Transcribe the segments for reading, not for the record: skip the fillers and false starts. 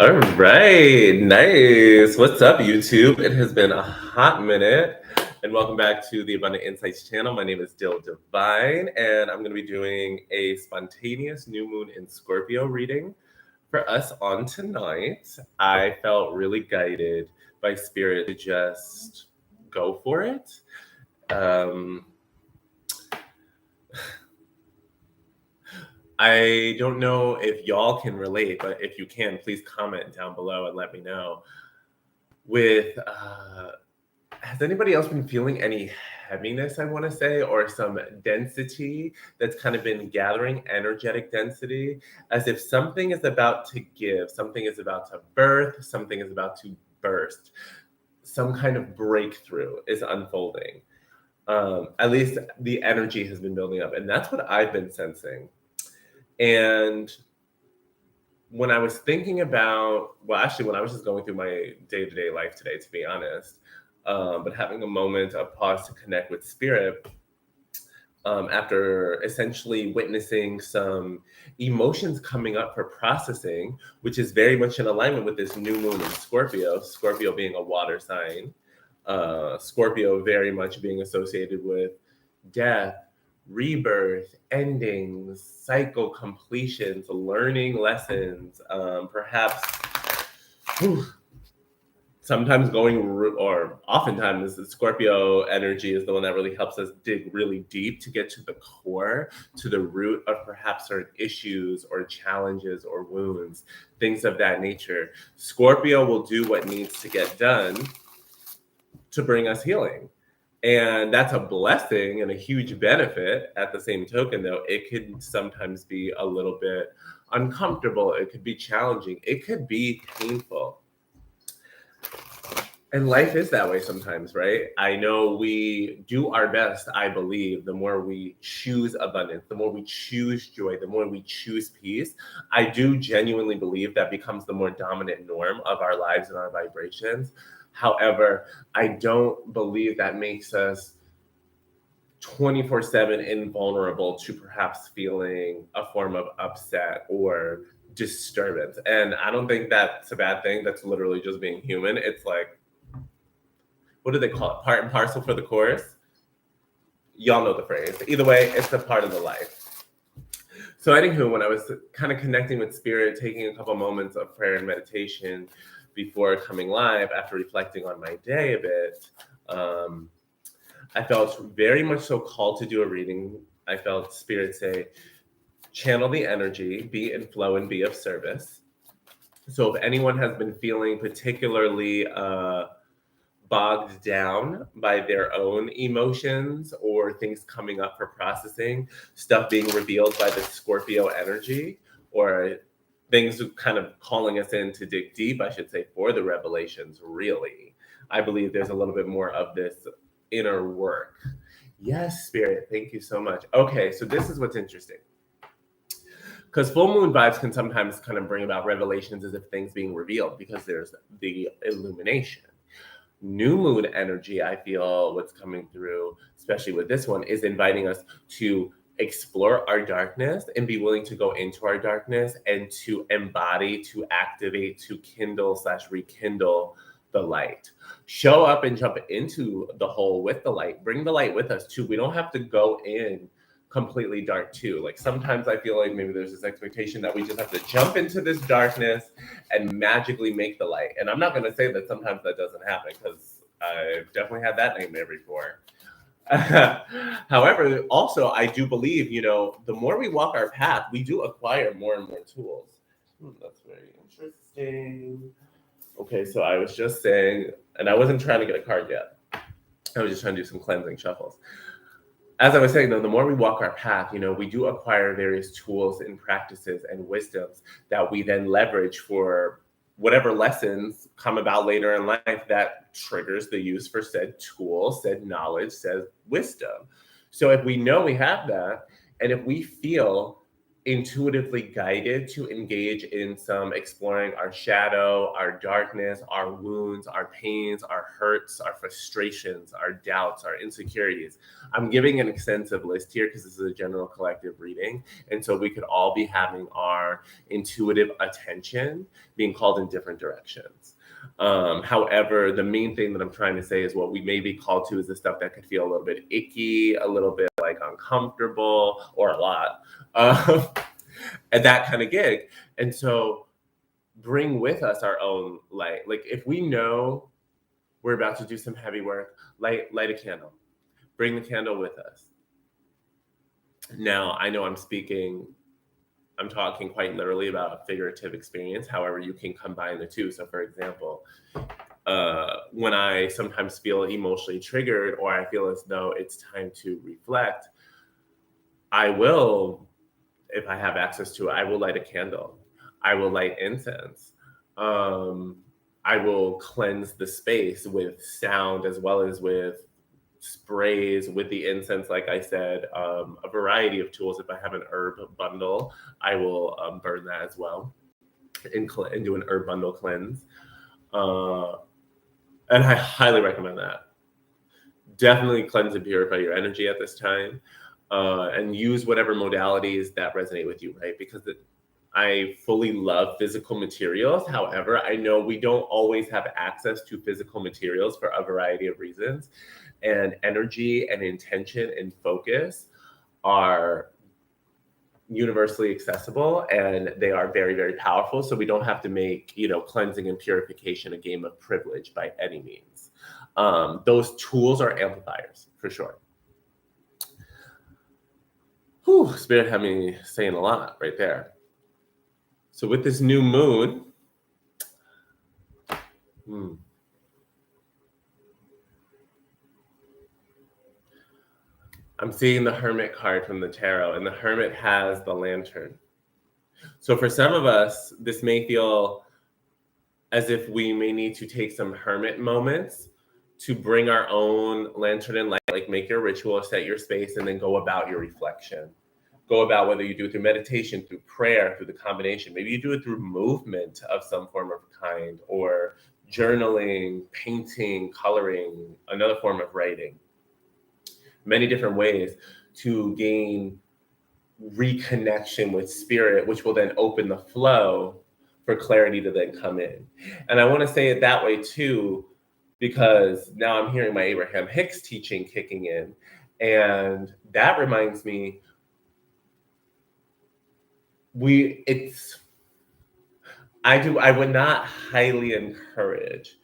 All right, nice. What's up, YouTube? It has been a hot minute, and welcome back to the Abundant Insights channel. My name is Dil Divine, and I'm going to be doing a spontaneous new moon in Scorpio reading for us on tonight. I felt really guided by spirit to just go for it. Um, I don't know if y'all can relate, but if you can, please comment down below and let me know. Has anybody else been feeling any heaviness, I want to say, or some density that's kind of been gathering, energetic density, as if something is about to give, something is about to birth, something is about to burst, some kind of breakthrough is unfolding. At least the energy has been building up, and that's what I've been sensing. And when I was thinking about, well, actually, when I was just going through my day-to-day life today, to be honest, but having a moment of pause to connect with spirit, after essentially witnessing some emotions coming up for processing, which is very much in alignment with this new moon in Scorpio, Scorpio being a water sign, Scorpio very much being associated with death, rebirth, endings, cycle completions, learning lessons, perhaps sometimes or oftentimes the Scorpio energy is the one that really helps us dig really deep to get to the core, to the root of perhaps certain issues or challenges or wounds, things of that nature. Scorpio will do what needs to get done to bring us healing. And that's a blessing and a huge benefit. At the same token, though, it could sometimes be a little bit uncomfortable. It could be challenging. It could be painful. And life is that way sometimes, right? I know we do our best, I believe, the more we choose abundance, the more we choose joy, the more we choose peace. I do genuinely believe that becomes the more dominant norm of our lives and our vibrations. However, I don't believe that makes us 24/7 invulnerable to perhaps feeling a form of upset or disturbance. And I don't think that's a bad thing. That's literally just being human. It's like, what do they call it? Part and parcel for the course. Y'all know the phrase. Either way, it's a part of the life. So anywho, when I was kind of connecting with spirit, taking a couple moments of prayer and meditation before coming live, after reflecting on my day a bit, I felt very much so called to do a reading. I felt spirit say, channel the energy, be in flow and be of service. So if anyone has been feeling particularly bogged down by their own emotions or things coming up for processing, stuff being revealed by the Scorpio energy, or things kind of calling us in to dig deep, I should say, for the revelations, really. I believe there's a little bit more of this inner work. Yes, Spirit, thank you so much. Okay, so this is what's interesting. Because full moon vibes can sometimes kind of bring about revelations as if things being revealed because there's the illumination. New moon energy, I feel what's coming through, especially with this one, is inviting us to explore our darkness and be willing to go into our darkness and to embody, to activate, to kindle/rekindle the light. Show up and jump into the hole with the light. Bring the light with us too. We don't have to go in completely dark too. Like sometimes I feel like maybe there's this expectation that we just have to jump into this darkness and magically make the light. And I'm not going to say that sometimes that doesn't happen because I've definitely had that nightmare before. However, also I do believe, the more we walk our path, we do acquire more and more tools. That's very interesting. Okay, so I was just saying, and I wasn't trying to get a card yet. I was just trying to do some cleansing shuffles. As I was saying, though, the more we walk our path, we do acquire various tools and practices and wisdoms that we then leverage for whatever lessons come about later in life that triggers the use for said tool, said knowledge, said wisdom. So if we know we have that, and if we feel intuitively guided to engage in some exploring our shadow, our darkness, our wounds, our pains, our hurts, our frustrations, our doubts, our insecurities. I'm giving an extensive list here because this is a general collective reading. And so we could all be having our intuitive attention being called in different directions. However, the main thing that I'm trying to say is what we may be called to is the stuff that could feel a little bit icky, a little bit like uncomfortable, or a lot. Um, and that kind of gig. And so bring with us our own light. Like if we know we're about to do some heavy work, light a candle. Bring the candle with us. Now, I know I'm talking quite literally about a figurative experience. However, you can combine the two. So for example, when I sometimes feel emotionally triggered or I feel as though it's time to reflect, I will, if I have access to it, I will light a candle. I will light incense. I will cleanse the space with sound as well as with sprays, with the incense, like I said, a variety of tools. If I have an herb bundle, I will burn that as well and do an herb bundle cleanse. And I highly recommend that. Definitely cleanse and purify your energy at this time. And use whatever modalities that resonate with you, right? Because I fully love physical materials. However, I know we don't always have access to physical materials for a variety of reasons. And energy and intention and focus are universally accessible and they are very, very powerful. So we don't have to make, cleansing and purification a game of privilege by any means. Those tools are amplifiers for sure. Whew, Spirit had me saying a lot right there. So with this new moon, I'm seeing the Hermit card from the tarot, and the Hermit has the lantern. So for some of us, this may feel as if we may need to take some hermit moments to bring our own lantern and light, like make your ritual, set your space, and then go about your reflection. Go about whether you do it through meditation, through prayer, through the combination. Maybe you do it through movement of some form of kind, or journaling, painting, coloring, another form of writing. Many different ways to gain reconnection with spirit, which will then open the flow for clarity to then come in. And I want to say it that way too, because now I'm hearing my Abraham Hicks teaching kicking in. And that reminds me, I would not highly encourage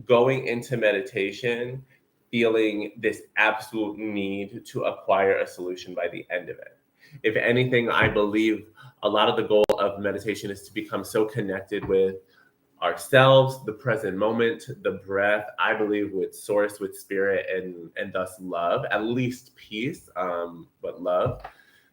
going into meditation feeling this absolute need to acquire a solution by the end of it. If anything, I believe a lot of the goal of meditation is to become so connected with ourselves, the present moment, the breath, I believe with source, with spirit, and thus love, at least peace, but love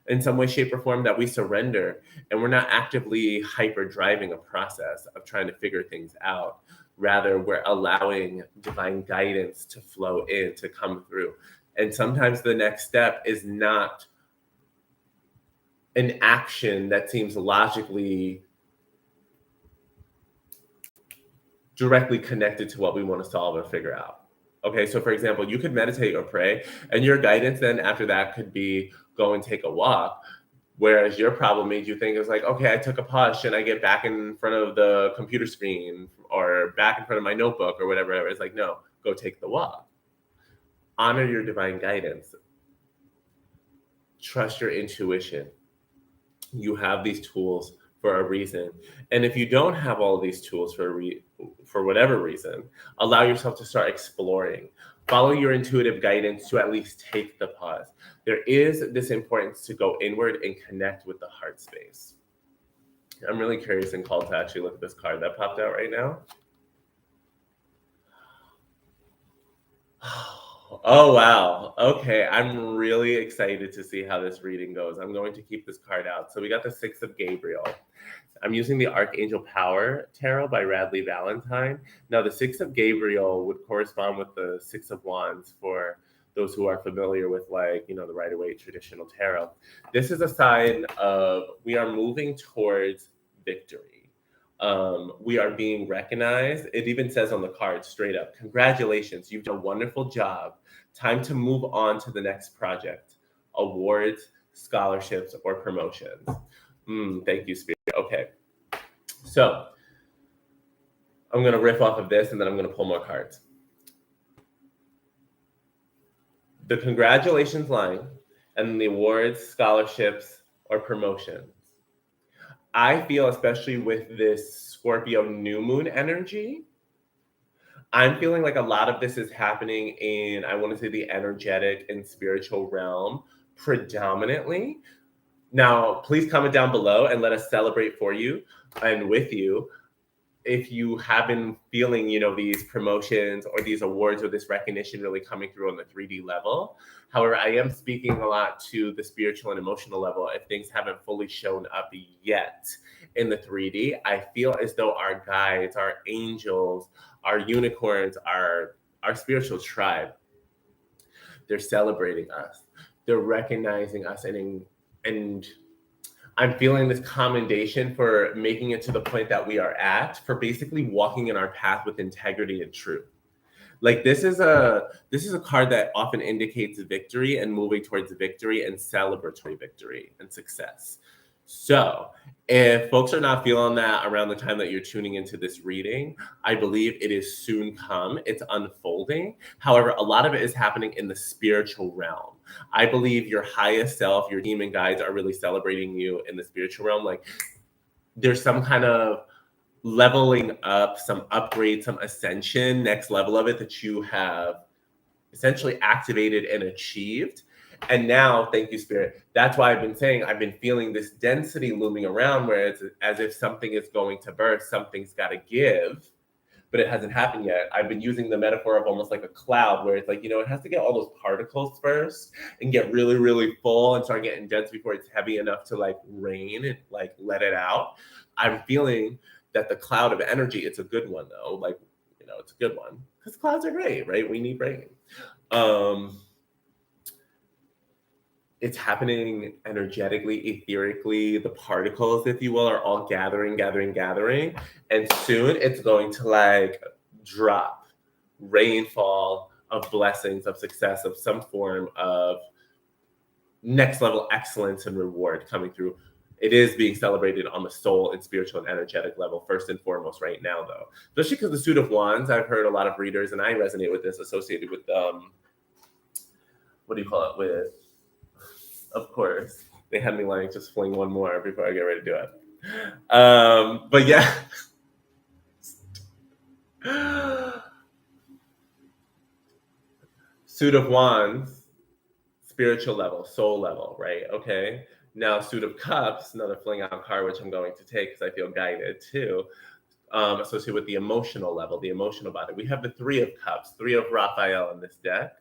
in some way, shape, or form, that we surrender and we're not actively hyper driving a process of trying to figure things out. Rather, we're allowing divine guidance to flow in, to come through. And sometimes the next step is not an action that seems logically directly connected to what we want to solve or figure out. Okay, so for example, you could meditate or pray, and your guidance then after that could be go and take a walk. Whereas your problem made you think it was like, okay, I took a pause. Should I get back in front of the computer screen or back in front of my notebook or whatever? It's like, no, go take the walk. Honor your divine guidance. Trust your intuition. You have these tools for a reason. And if you don't have all of these tools for whatever reason, allow yourself to start exploring. Follow your intuitive guidance to at least take the pause. There is this importance to go inward and connect with the heart space. I'm really curious and called to actually look at this card that popped out right now. Oh, wow. Okay. I'm really excited to see how this reading goes. I'm going to keep this card out. So we got the Six of Gabriel. I'm using the Archangel Power Tarot by Radley Valentine. Now, the Six of Gabriel would correspond with the Six of Wands for those who are familiar with like, you know, the Rider-Waite traditional tarot. This is a sign of we are moving towards victory. We are being recognized. It even says on the card straight up, congratulations, you've done a wonderful job. Time to move on to the next project, awards, scholarships, or promotions. Thank you, Spirit. Okay. So I'm going to riff off of this and then I'm going to pull more cards. The congratulations line and the awards, scholarships, or promotions. I feel, especially with this Scorpio new moon energy, I'm feeling like a lot of this is happening in, I want to say, the energetic and spiritual realm predominantly. Now, please comment down below and let us celebrate for you and with you if you have been feeling, you know, these promotions or these awards or this recognition really coming through on the 3D level. However, I am speaking a lot to the spiritual and emotional level. If things haven't fully shown up yet in the 3D, I feel as though our guides, our angels, our unicorns, our spiritual tribe, they're celebrating us. They're recognizing us, and I'm feeling this commendation for making it to the point that we are at, for basically walking in our path with integrity and truth. Like this is a card that often indicates victory and moving towards victory and celebratory victory and success. So if folks are not feeling that around the time that you're tuning into this reading, I believe it is soon come. It's unfolding. However, a lot of it is happening in the spiritual realm. I believe your highest self, your demon guides are really celebrating you in the spiritual realm. Like there's some kind of leveling up, some upgrade, some ascension, next level of it that you have essentially activated and achieved. And now, thank you, Spirit. That's why I've been saying I've been feeling this density looming around where it's as if something is going to burst, something's got to give, but it hasn't happened yet. I've been using the metaphor of almost like a cloud where it's like, you know, it has to get all those particles first and get really, really full and start getting dense before it's heavy enough to like rain and like let it out. I'm feeling that the cloud of energy, it's a good one though. Like, you know, it's a good one because clouds are great, right? We need rain. It's happening energetically, etherically. The particles, if you will, are all gathering. And soon it's going to like drop rainfall of blessings, of success, of some form of next level excellence and reward coming through. It is being celebrated on the soul and spiritual and energetic level, first and foremost right now, though. Especially because the Suit of Wands, I've heard a lot of readers, and I resonate with this, associated with, what do you call it, with, of course, they had me like just fling one more before I get ready to do it. But yeah. Suit of Wands, spiritual level, soul level, right? Okay. Now, Suit of Cups, another fling out card, which I'm going to take because I feel guided too, associated with the emotional level, the emotional body. We have the Three of Cups, Three of Raphael in this deck.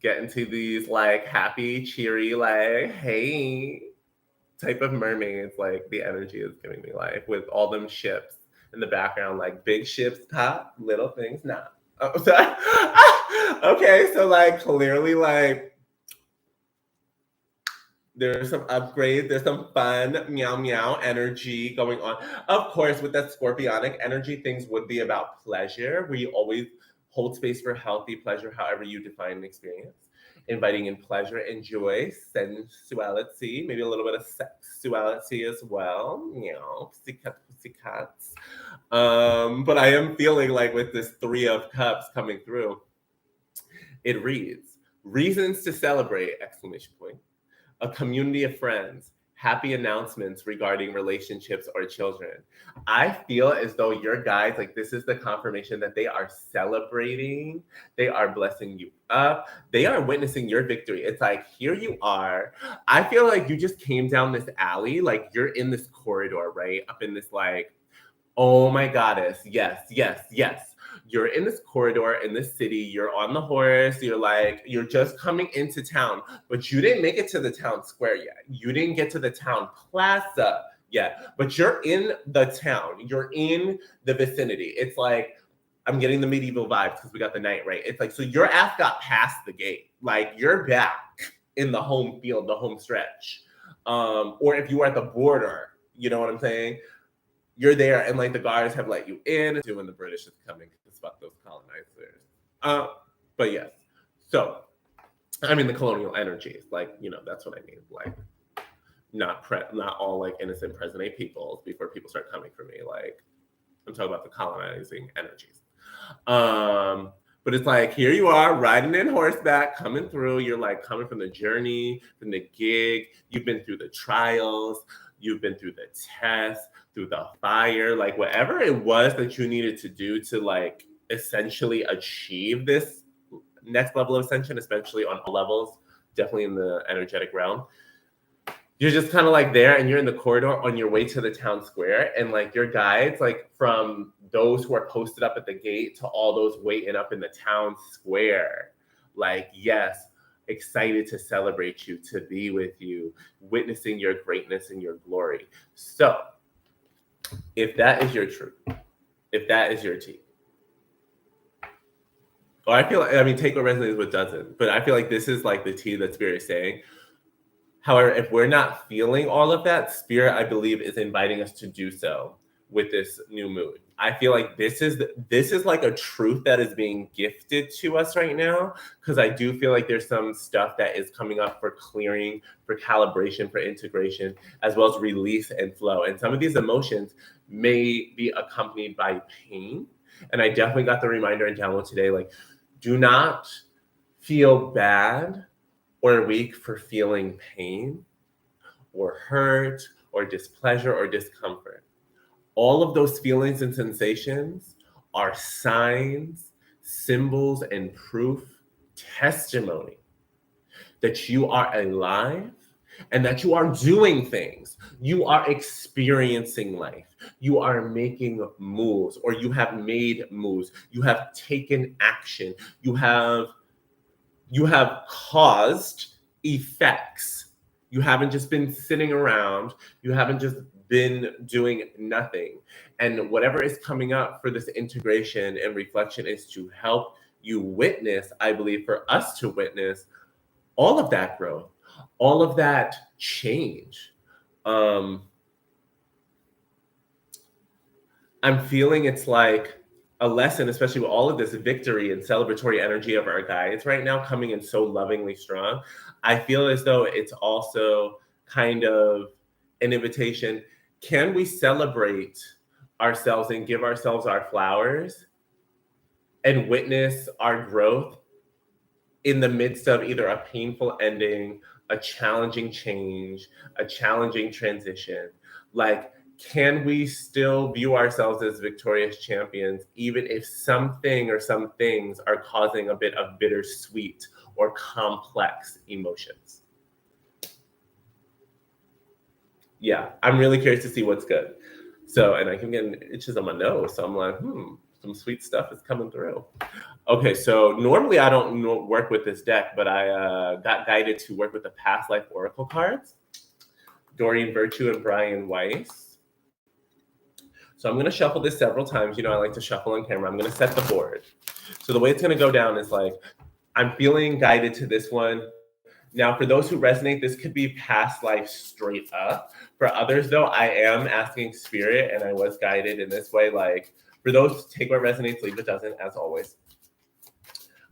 Get into these like happy, cheery, like, hey, type of mermaids. Like the energy is giving me life with all them ships in the background, like big ships top, little things not. Oh, sorry. Okay, so like clearly like there's some upgrades, there's some fun meow meow energy going on. Of course, with that scorpionic energy, things would be about pleasure. We always hold space for healthy pleasure, however you define an experience. Inviting in pleasure and joy, sensuality, maybe a little bit of sexuality as well. You know, pussycats. But I am feeling like with this Three of Cups coming through, it reads, reasons to celebrate, exclamation point. A community of friends, happy announcements regarding relationships or children. I feel as though your guides, like this is the confirmation that they are celebrating, they are blessing you up, they are witnessing your victory. It's like, here you are. I feel like you just came down this alley, like you're in this corridor, right? Up in this like, oh my goddess, yes, yes, yes. You're in this corridor in this city, you're on the horse, you're just coming into town, but you didn't make it to the town square yet. You didn't get to the town plaza yet, but you're in the town, you're in the vicinity. It's like I'm getting the medieval vibes because we got the knight, right? It's like, so your ass got past the gate. Like, you're back in the home field, the home stretch. Or if you were at the border, you know what I'm saying? You're there, and like the guards have let you in. When the British is coming to fuck those colonizers. But yes. So, I mean, the colonial energies, like, you know, that's what I mean. Like, not all like innocent present day peoples before people start coming for me. Like, I'm talking about the colonizing energies. But it's like, here you are riding in horseback, coming through. You're like coming from the journey, from the gig. You've been through the trials. You've been through the test, through the fire, like whatever it was that you needed to do to like essentially achieve this next level of ascension, especially on all levels, definitely in the energetic realm. You're just kind of like there, and you're in the corridor on your way to the town square, and like your guides, like from those who are posted up at the gate to all those waiting up in the town square, like, yes, excited to celebrate you, to be with you, witnessing your greatness and your glory. So if that is your truth, if that is your tea, or I feel like, I mean, take what resonates, what doesn't, but I feel like this is like the tea that Spirit is saying. However, if we're not feeling all of that, Spirit, I believe, is inviting us to do so with this new moon. I feel like this is like a truth that is being gifted to us right now, because I do feel like there's some stuff that is coming up for clearing, for calibration, for integration, as well as release and flow. And some of these emotions may be accompanied by pain. And I definitely got the reminder and download today, like, do not feel bad or weak for feeling pain or hurt or displeasure or discomfort. All of those feelings and sensations are signs, symbols, and proof, testimony that you are alive and that you are doing things. You are experiencing life. You are making moves, or you have made moves. You have taken action. You have caused effects. You haven't just been sitting around. You haven't just been doing nothing. And whatever is coming up for this integration and reflection is to help you witness, I believe, for us to witness all of that growth, all of that change. I'm feeling it's like a lesson, especially with all of this victory and celebratory energy of our guides right now coming in so lovingly strong. I feel as though it's also kind of an invitation. Can we celebrate ourselves and give ourselves our flowers and witness our growth in the midst of either a painful ending, a challenging change, a challenging transition? Like, can we still view ourselves as victorious champions, even if something or some things are causing a bit of bittersweet or complex emotions? Yeah, I'm really curious to see what's good. So, and I can get itches on my nose. So I'm like, some sweet stuff is coming through. Okay, so normally I don't work with this deck, but I got guided to work with the Past Life Oracle cards, Doreen Virtue and Brian Weiss. So I'm going to shuffle this several times. You know, I like to shuffle on camera. I'm going to set the board. So the way it's going to go down is like, I'm feeling guided to this one. Now, for those who resonate, this could be past life straight up. For others, though, I am asking Spirit, and I was guided in this way. Like, for those, take what resonates, leave what doesn't, as always.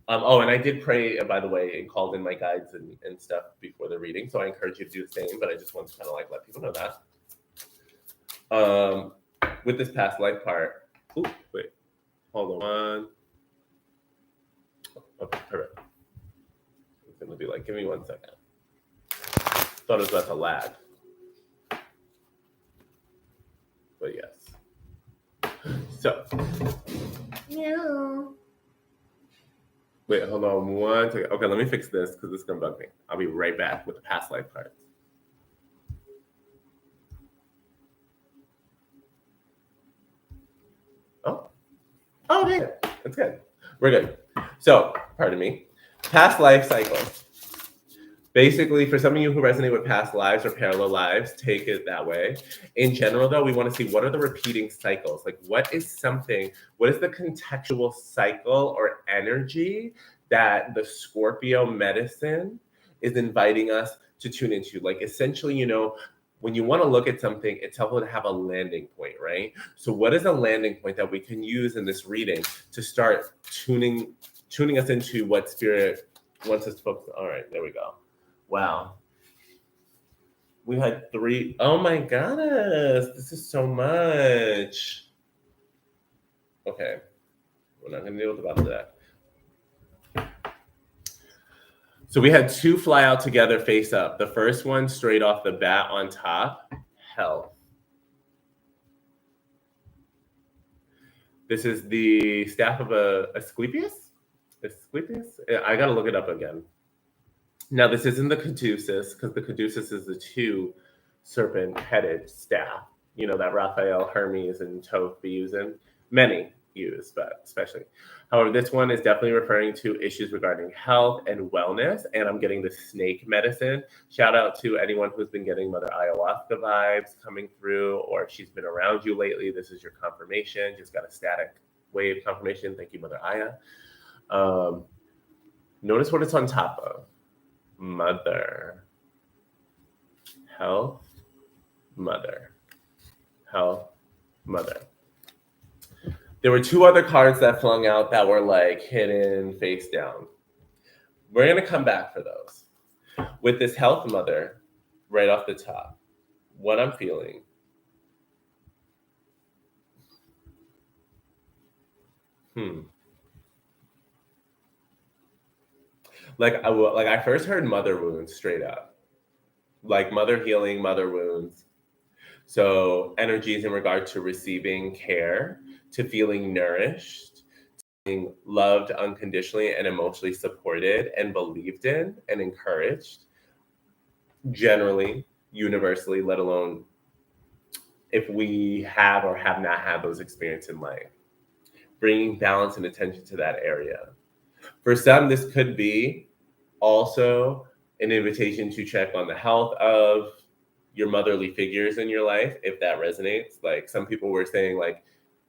Oh, and I did pray, by the way, and called in my guides and stuff before the reading. So I encourage you to do the same, but I just want to kind of like let people know that. With this past life part, wait, hold on. Okay, perfect. It's gonna be like, give me 1 second. Thought it was about to lag, but yes. So, wait, hold on 1 second. Okay, let me fix this because it's gonna bug me. I'll be right back with the past life cards. Oh, okay. That's good. We're good. So, pardon me. Past life cycle. Basically, for some of you who resonate with past lives or parallel lives, take it that way. In general, though, we want to see what are the repeating cycles? Like, what is the contextual cycle or energy that the Scorpio medicine is inviting us to tune into? Like, essentially, when you want to look at something, it's helpful to have a landing point, right? So, what is a landing point that we can use in this reading to start tuning us into what spirit wants us to focus on? All right, there we go. Wow. We had 3. Oh my goodness. This is so much. Okay. We're not going to deal with about that. So we had 2 fly out together face up. The first one straight off the bat on top. Health. This is the staff of Asclepius? Asclepius? I got to look it up again. Now, this isn't the caduceus, because the caduceus is the 2 serpent-headed staff, that Raphael, Hermes, and Thoth be using. Many use, but especially. However, this one is definitely referring to issues regarding health and wellness, and I'm getting the snake medicine. Shout out to anyone who's been getting Mother Ayahuasca vibes coming through, or if she's been around you lately, this is your confirmation. Just got a static wave confirmation. Thank you, Mother Aya. Notice what it's on top of. Mother, health, mother, health, mother. There were 2 other cards that flung out that were like hidden face down. We're going to come back for those. With this health mother right off the top, what I'm feeling. Like I first heard mother wounds straight up, like mother healing, mother wounds. So energies in regard to receiving care, to feeling nourished, to being loved unconditionally and emotionally supported and believed in and encouraged, generally, universally, let alone if we have or have not had those experiences in life. Bringing balance and attention to that area. For some, this could be also an invitation to check on the health of your motherly figures in your life, if that resonates. Like some people were saying, like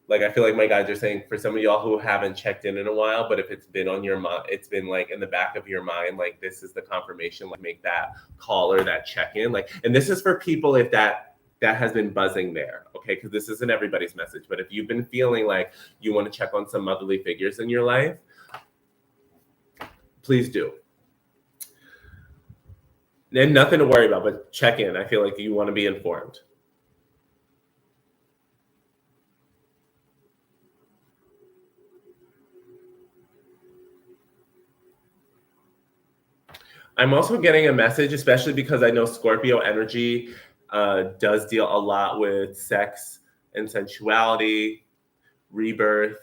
I feel like my guides are saying, for some of y'all who haven't checked in a while, but if it's been on your mind, it's been like in the back of your mind, like this is the confirmation, like make that call or that check-in. Like, and this is for people if that has been buzzing there, okay? Because this isn't everybody's message, but if you've been feeling like you want to check on some motherly figures in your life, please do. And nothing to worry about, but check in. I feel like you want to be informed. I'm also getting a message, especially because I know Scorpio energy does deal a lot with sex and sensuality, rebirth.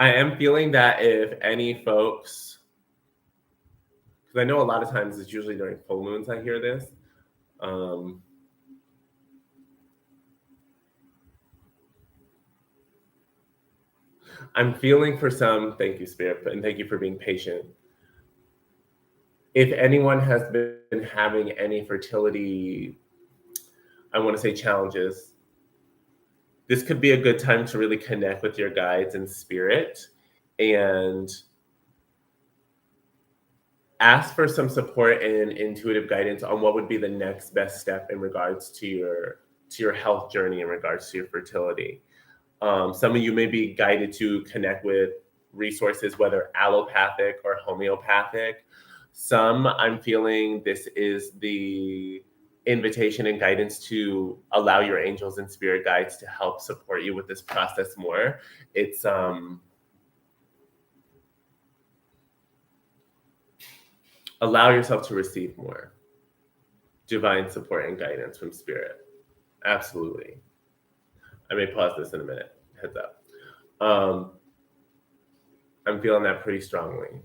I am feeling that if any folks, because I know a lot of times it's usually during full moons I hear this. I'm feeling for some, thank you, Spirit, and thank you for being patient. If anyone has been having any fertility, I want to say challenges, this could be a good time to really connect with your guides and spirit and ask for some support and intuitive guidance on what would be the next best step in regards to your health journey, in regards to your fertility. Some of you may be guided to connect with resources, whether allopathic or homeopathic. Some, I'm feeling this is the invitation and guidance to allow your angels and spirit guides to help support you with this process more. It's allow yourself to receive more divine support and guidance from spirit. Absolutely. I may pause this in a minute. Heads up. I'm feeling that pretty strongly.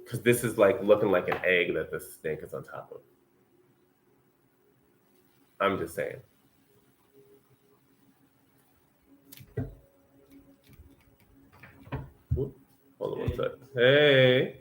Because this is like looking like an egg that the snake is on top of. I'm just saying. But hey.